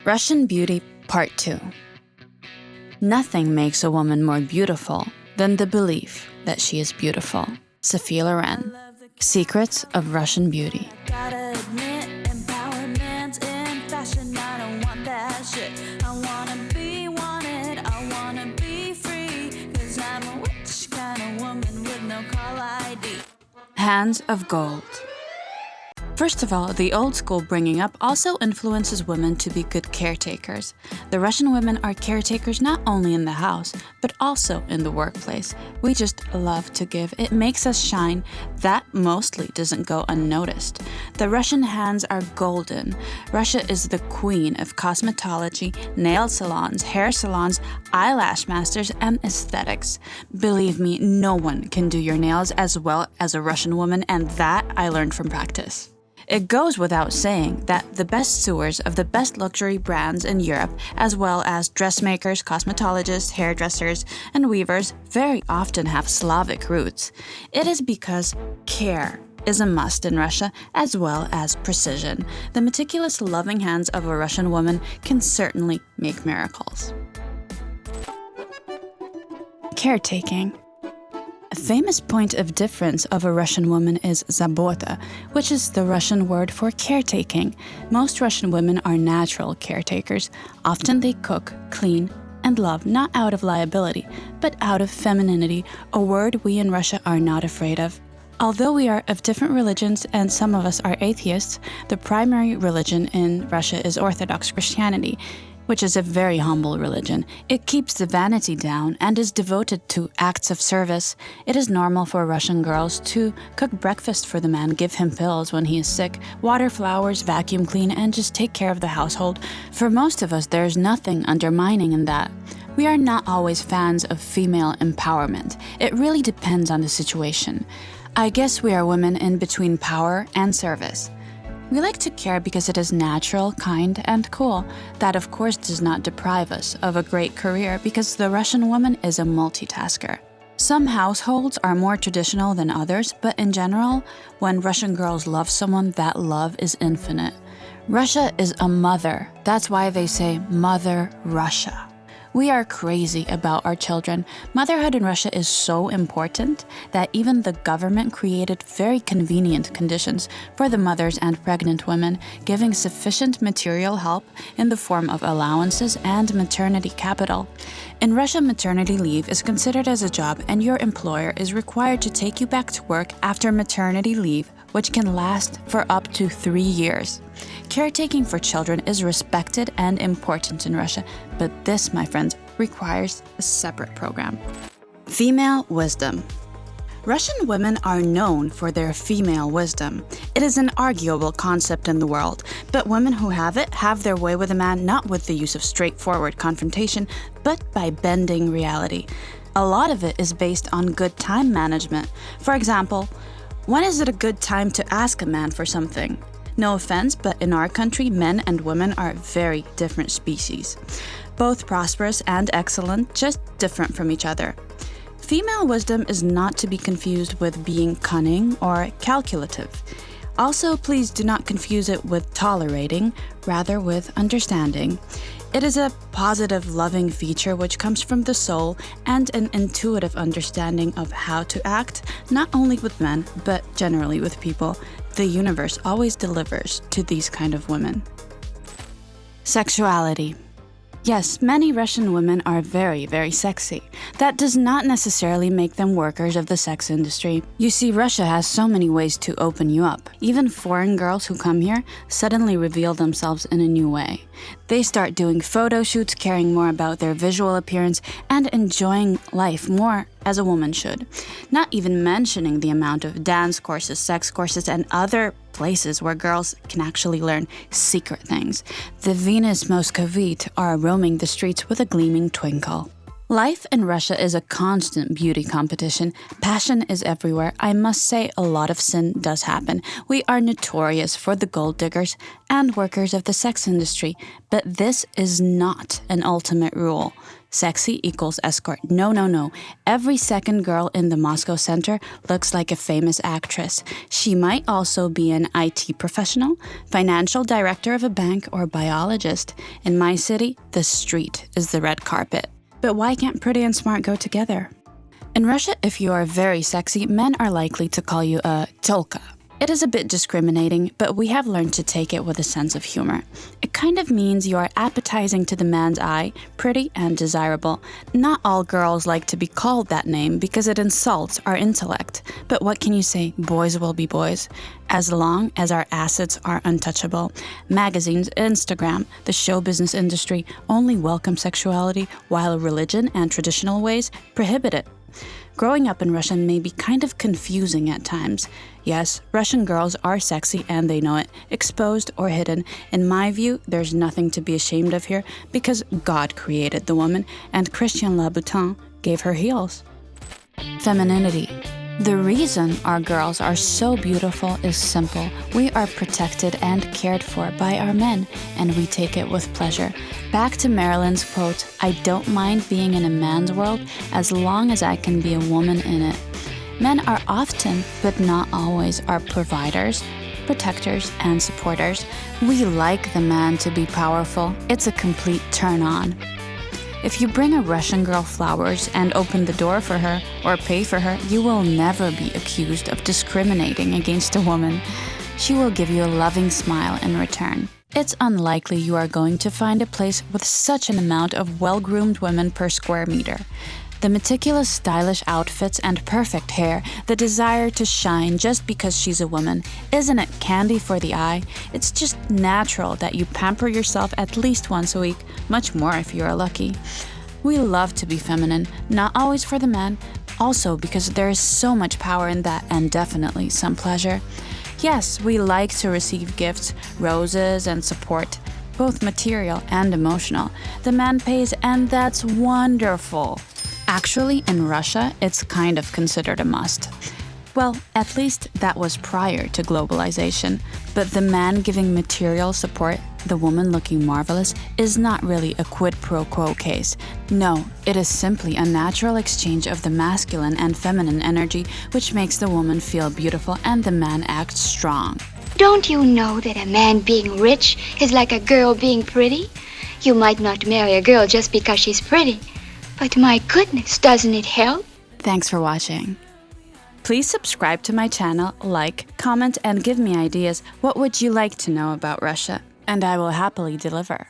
Russian Beauty Part 2. Nothing makes a woman more beautiful than the belief that she is beautiful. Sophia Loren. Secrets of Russian Beauty. Gotta admit, empowerment in fashion. I don't want that shit. I wanna be wanted, I wanna be free. 'Cause I'm a witch kind of woman with no call ID. Hands of gold. First of all, the old school bringing up also influences women to be good caretakers. The Russian women are caretakers not only in the house, but also in the workplace. We just love to give. It makes us shine. That mostly doesn't go unnoticed. The Russian hands are golden. Russia is the queen of cosmetology, nail salons, hair salons, eyelash masters, and aesthetics. Believe me, no one can do your nails as well as a Russian woman, and that I learned from practice. It goes without saying that the best sewers of the best luxury brands in Europe, as well as dressmakers, cosmetologists, hairdressers, and weavers, very often have Slavic roots. It is because care is a must in Russia, as well as precision. The meticulous, loving hands of a Russian woman can certainly make miracles. Caretaking. A famous point of difference of a Russian woman is zabota, which is the Russian word for caretaking. Most Russian women are natural caretakers. Often they cook, clean, and love, not out of liability, but out of femininity, a word we in Russia are not afraid of. Although we are of different religions and some of us are atheists, the primary religion in Russia is Orthodox Christianity, which is a very humble religion. It keeps the vanity down and is devoted to acts of service. It is normal for Russian girls to cook breakfast for the man, give him pills when he is sick, water flowers, vacuum clean, and just take care of the household. For most of us, there is nothing undermining in that. We are not always fans of female empowerment. It really depends on the situation. I guess we are women in between power and service. We like to care because it is natural, kind, and cool. That, of course, does not deprive us of a great career because the Russian woman is a multitasker. Some households are more traditional than others, but in general, when Russian girls love someone, that love is infinite. Russia is a mother. That's why they say Mother Russia. We are crazy about our children. Motherhood in Russia is so important that even the government created very convenient conditions for the mothers and pregnant women, giving sufficient material help in the form of allowances and maternity capital. In Russia, maternity leave is considered as a job, and your employer is required to take you back to work after maternity leave, which can last for up to 3 years. Caretaking for children is respected and important in Russia, but this, my friends, requires a separate program. Female wisdom. Russian women are known for their female wisdom. It is an arguable concept in the world, but women who have it have their way with a man not with the use of straightforward confrontation, but by bending reality. A lot of it is based on good time management. For example, when is it a good time to ask a man for something? No offense, but in our country, men and women are very different species. Both prosperous and excellent, just different from each other. Female wisdom is not to be confused with being cunning or calculative. Also, please do not confuse it with tolerating, rather with understanding. It is a positive, loving feature which comes from the soul and an intuitive understanding of how to act, not only with men, but generally with people. The universe always delivers to these kind of women. Sexuality. Yes, many Russian women are very, very sexy. That does not necessarily make them workers of the sex industry. You see, Russia has so many ways to open you up. Even foreign girls who come here suddenly reveal themselves in a new way. They start doing photo shoots, caring more about their visual appearance, and enjoying life more as a woman should. Not even mentioning the amount of dance courses, sex courses, and other places where girls can actually learn secret things. The Venus Moscovite are roaming the streets with a gleaming twinkle. Life in Russia is a constant beauty competition. Passion is everywhere. I must say a lot of sin does happen. We are notorious for the gold diggers and workers of the sex industry, but this is not an ultimate rule. Sexy equals escort. No, no, no. Every second girl in the Moscow Center looks like a famous actress. She might also be an IT professional, financial director of a bank, or biologist. In my city, the street is the red carpet. But why can't pretty and smart go together? In Russia, if you are very sexy, men are likely to call you a tolka. It is a bit discriminating, but we have learned to take it with a sense of humor. It kind of means you are appetizing to the man's eye, pretty and desirable. Not all girls like to be called that name because it insults our intellect. But what can you say? Boys will be boys. As long as our assets are untouchable. Magazines, Instagram, the show business industry only welcome sexuality, while religion and traditional ways prohibit it. Growing up in Russia may be kind of confusing at times. Yes, Russian girls are sexy and they know it, exposed or hidden. In my view, there's nothing to be ashamed of here because God created the woman and Christian Louboutin gave her heels. Femininity. The reason our girls are so beautiful is simple. We are protected and cared for by our men, and we take it with pleasure. Back to Marilyn's quote, "I don't mind being in a man's world as long as I can be a woman in it." Men are often, but not always, our providers, protectors, and supporters. We like the man to be powerful. It's a complete turn-on. If you bring a Russian girl flowers and open the door for her or pay for her, you will never be accused of discriminating against a woman. She will give you a loving smile in return. It's unlikely you are going to find a place with such an amount of well-groomed women per square meter. The meticulous, stylish outfits and perfect hair, the desire to shine just because she's a woman. Isn't it candy for the eye? It's just natural that you pamper yourself at least once a week, much more if you are lucky. We love to be feminine, not always for the man, also because there is so much power in that and definitely some pleasure. Yes, we like to receive gifts, roses, and support, both material and emotional. The man pays, and that's wonderful. Actually, in Russia, it's kind of considered a must. Well, at least that was prior to globalization. But the man giving material support, the woman looking marvelous, is not really a quid pro quo case. No, it is simply a natural exchange of the masculine and feminine energy, which makes the woman feel beautiful and the man act strong. Don't you know that a man being rich is like a girl being pretty? You might not marry a girl just because she's pretty. But my goodness, doesn't it help? Thanks for watching. Please subscribe to my channel, like, comment, and give me ideas. What would you like to know about Russia? And I will happily deliver.